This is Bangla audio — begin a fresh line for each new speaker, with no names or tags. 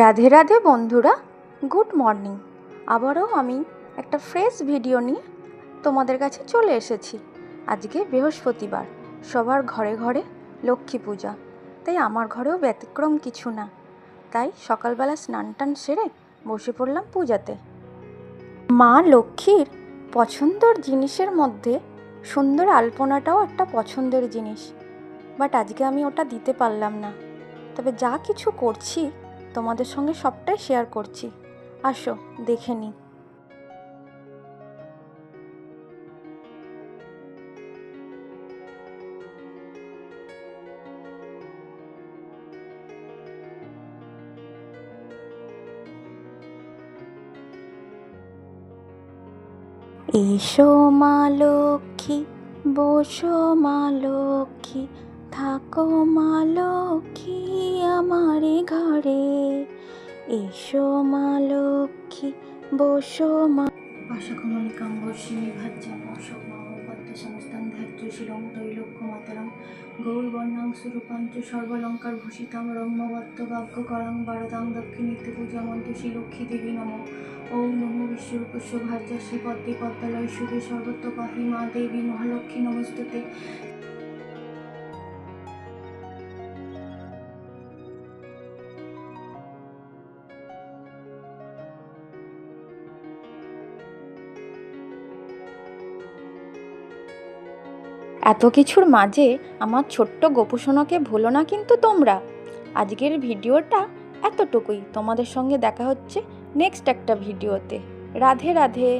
রাধে রাধে বন্ধুরা, গুড মর্নিং। আবারও আমি একটা ফ্রেশ ভিডিও নিয়ে তোমাদের কাছে চলে এসেছি। আজকে বৃহস্পতিবার, সবার ঘরে ঘরে লক্ষ্মী পূজা, তাই আমার ঘরেও ব্যতিক্রম কিছু না। তাই সকালবেলা স্নান টান সেরে বসে পড়লাম পূজাতে। মা লক্ষ্মীর পছন্দের জিনিসের মধ্যে সুন্দর আলপনাটাও একটা পছন্দের জিনিস, বাট আজকে আমি ওটা দিতে পারলাম না। তবে যা কিছু করছি তোমাদের সঙ্গে সবটাই শেয়ার করছি, আসো দেখে নিই। এসো মা লক্ষ্মী, বসো মা লক্ষ্মী, থাকো মা লক্ষ্মী আমারে ঘরে। এসো মা লক্ষ্মী, বসো মা। ভাষাকমলিকাম বর্ষিণী ভাজ্যাম অশোক মহোপদ্য সমস্তান ধ্যাত্রশীলং ত্রৈলোক্য মাতরং গৌরবর্ণাং সুরূপাঞ্চ সর্বলঙ্কার ভূষিতাং রম্যবত্ত বাক্যকরং বারদাং দক্ষিণীতে পূজামন্ত শ্রী লক্ষ্মী দেবী নমঃ। ওম নমো বিশ্বরূপস্য ভার্যা শ্রী পদ্মে পদ্মালয় শুভে সর্বত্র পাহি মা দেবী মহালক্ষ্মী নমস্তুতে। এত কিছুর মাঝে আমার ছোট্ট গোপুসোনাকে ভুলো না কিন্তু তোমরা। আজকের ভিডিওটা এতটুকুই, তোমাদের সঙ্গে দেখা হচ্ছে নেক্সট একটা ভিডিওতে। রাধে রাধে।